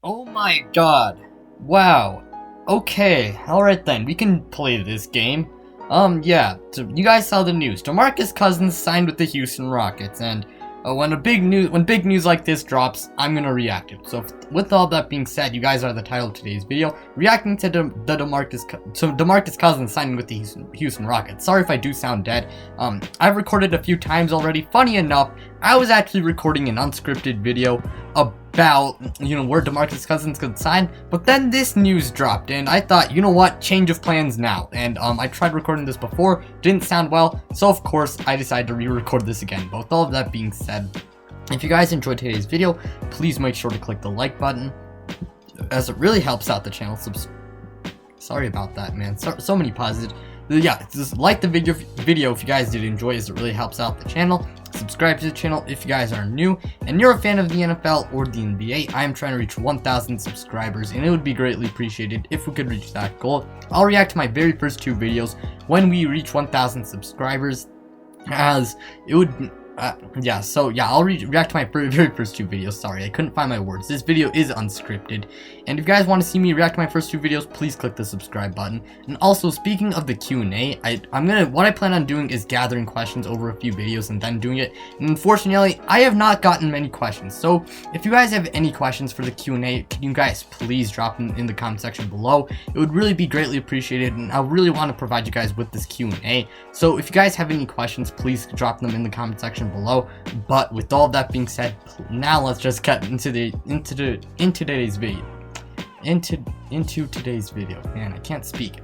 Oh my god. Wow. Okay, alright then, we can play this game. Yeah, so you guys saw the news. Demarcus Cousins signed with the Houston Rockets, and when big news like this drops, I'm gonna react to it. So with all that being said, you guys are the title of today's video, reacting to Demarcus Cousins signing with the Houston Rockets. Sorry if I do sound dead. I've recorded a few times already. Funny enough, I was actually recording an unscripted video about, where Demarcus Cousins could sign, but then this news dropped, and I thought, you know what, change of plans now. And I tried recording this before, didn't sound well, so of course I decided to re-record this again. But with all of that being said, if you guys enjoyed today's video, please make sure to click the like button, as it really helps out the channel. Sorry about that, man. So many pauses. Yeah, just like the video if you guys did enjoy, as it really helps out the channel. Subscribe to the channel if you guys are new and you're a fan of the NFL or the NBA. I am trying to reach 1,000 subscribers, and it would be greatly appreciated if we could reach that goal. I'll react to my very first two videos when we reach 1,000 subscribers, as it would I'll react to my very first two videos. Sorry, I couldn't find my words. This video is unscripted, and if you guys want to see me react to my first two videos, please click the subscribe button. And also, speaking of the Q&A, what I plan on doing is gathering questions over a few videos and then doing it. And unfortunately, I have not gotten many questions. So if you guys have any questions for the Q&A, can you guys please drop them in the comment section below? It would really be greatly appreciated, and I really want to provide you guys with this Q&A. So if you guys have any questions, please drop them in the comment section below. But with all that being said, now let's just get into today's video. Into today's video. Man, I can't speak.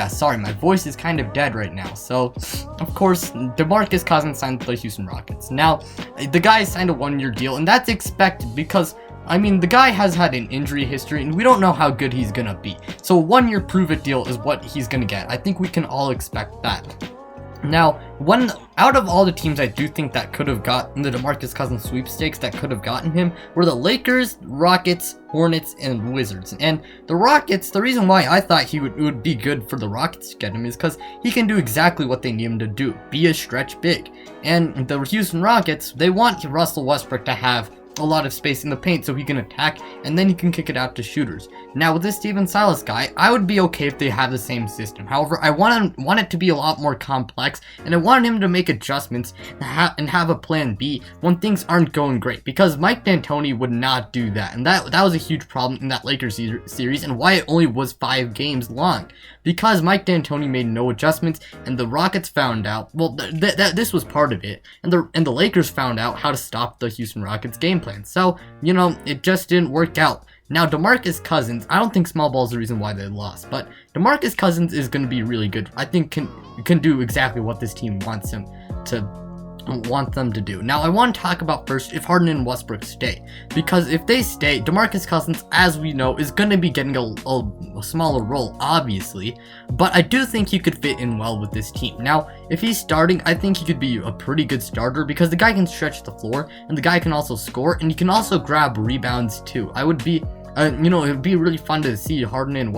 Sorry, my voice is kind of dead right now. So, of course, Demarcus Cousins signed with the Houston Rockets. Now, the guy signed a one-year deal, and that's expected because, the guy has had an injury history, and we don't know how good he's gonna be. So, a one-year prove-it deal is what he's gonna get. I think we can all expect that. Now, out of all the teams I do think that could have gotten the Demarcus Cousins sweepstakes that could have gotten him were the Lakers, Rockets, Hornets, and Wizards. And the Rockets, the reason why I thought it would be good for the Rockets to get him is because he can do exactly what they need him to do, be a stretch big. And the Houston Rockets, they want Russell Westbrook to have a lot of space in the paint so he can attack, and then he can kick it out to shooters. Now with this Steven Silas guy, I would be okay if they have the same system. However, I want it to be a lot more complex, and I want him to make adjustments and have a plan B when things aren't going great, because Mike D'Antoni would not do that, and that was a huge problem in that Lakers series, and why it only was 5 games long, because Mike D'Antoni made no adjustments, and the Rockets found out, well, this was part of it, and the Lakers found out how to stop the Houston Rockets game plan. So, it just didn't work out. Now, Demarcus Cousins, I don't think small ball is the reason why they lost, but Demarcus Cousins is going to be really good. I think can do exactly what this team wants them to do. Now, I want to talk about first if Harden and Westbrook stay, because if they stay, Demarcus Cousins, as we know, is going to be getting a smaller role, obviously, but I do think he could fit in well with this team. Now, if he's starting, I think he could be a pretty good starter, because the guy can stretch the floor, and the guy can also score, and he can also grab rebounds too. It would be really fun to see Harden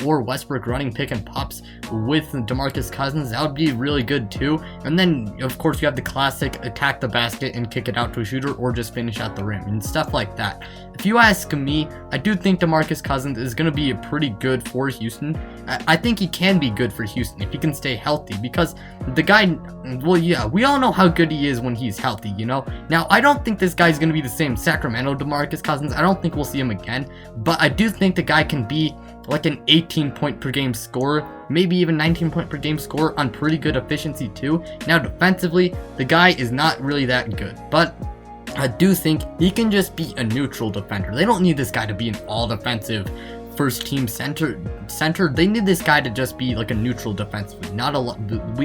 or Westbrook running pick and pops with Demarcus Cousins. That would be really good too. And then, of course, you have the classic attack the basket and kick it out to a shooter, or just finish at the rim and stuff like that. If you ask me, I do think Demarcus Cousins is going to be pretty good for Houston. I think he can be good for Houston if he can stay healthy, because the guy, well, yeah, we all know how good he is when he's healthy, Now, I don't think this guy's going to be the same Sacramento Demarcus Cousins. I don't think we'll see him again, but I do think the guy can be like an 18-point per game scorer, maybe even 19-point per game scorer on pretty good efficiency too. Now, defensively, the guy is not really that good, but I do think he can just be a neutral defender. They don't need this guy to be an all-defensive first-team center. They need this guy to just be like a neutral defensively.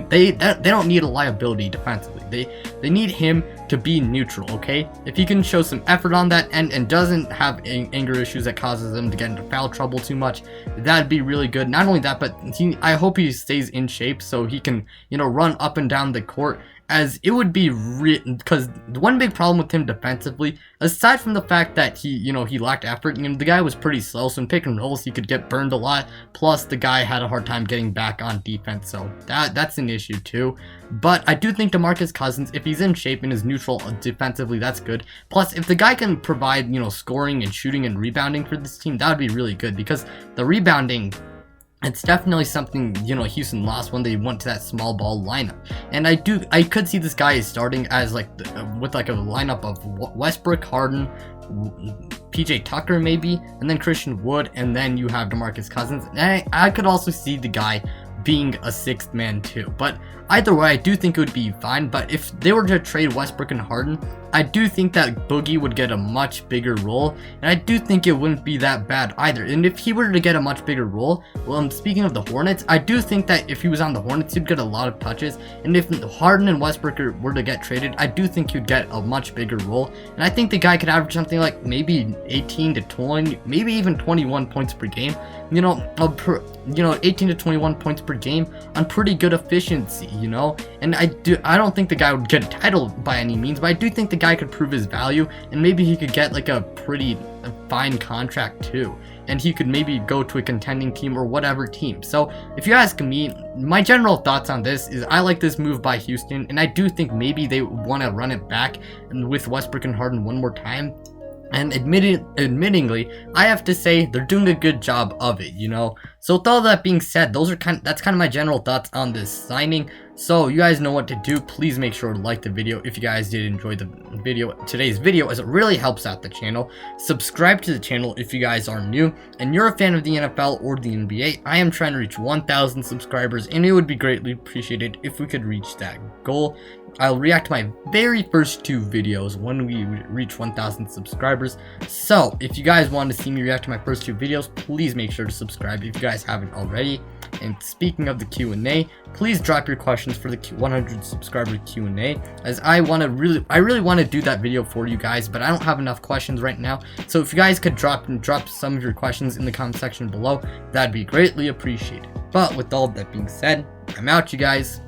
They don't need a liability defensively. They need him to be neutral, okay? If he can show some effort on that and doesn't have anger issues that causes him to get into foul trouble too much, that'd be really good. Not only that, but I hope he stays in shape so he can, run up and down the court as it would be because one big problem with him defensively, aside from the fact that he lacked effort, the guy was pretty slow, so in pick and rolls he could get burned a lot, plus the guy had a hard time getting back on defense, so that's an issue too. But I do think Demarcus Cousins, if he's in shape and is neutral defensively, that's good. Plus, if the guy can provide, scoring and shooting and rebounding for this team, that would be really good, because the rebounding, it's definitely something, Houston lost when they went to that small ball lineup. And I could see this guy starting as with a lineup of Westbrook, Harden, PJ Tucker maybe, and then Christian Wood, and then you have Demarcus Cousins. And I could also see the guy being a sixth man too. But either way, I do think it would be fine. But if they were to trade Westbrook and Harden, I do think that Boogie would get a much bigger role, and I do think it wouldn't be that bad either. And if he were to get a much bigger role, well, speaking of the Hornets, I do think that if he was on the Hornets, he'd get a lot of touches. And if Harden and Westbrook were to get traded, I do think he'd get a much bigger role. And I think the guy could average something like maybe 18 to 20, maybe even 21 points per game. 18 to 21 points per game on pretty good efficiency, And I don't think the guy would get a title by any means, but I do think the guy could prove his value, and maybe he could get a pretty fine contract too, and he could maybe go to a contending team or whatever team. So if you ask me, my general thoughts on this is I like this move by Houston, and I do think maybe they want to run it back with Westbrook and Harden one more time. And admittingly, I have to say they're doing a good job of it, So with all that being said, that's kind of my general thoughts on this signing. So you guys know what to do. Please make sure to like the video if you guys did enjoy today's video, as it really helps out the channel. Subscribe to the channel if you guys are new and you're a fan of the NFL or the NBA. I am trying to reach 1,000 subscribers, and it would be greatly appreciated if we could reach that goal. I'll react to my very first 2 videos when we reach 1,000 subscribers. So if you guys want to see me react to my first 2 videos, please make sure to subscribe if you guys haven't already. And speaking of the Q&A, please drop your questions for the 100 subscriber Q&A, as I really want to do that video for you guys, but I don't have enough questions right now. So if you guys could drop some of your questions in the comment section below, that'd be greatly appreciated. But with all that being said, I'm out, you guys.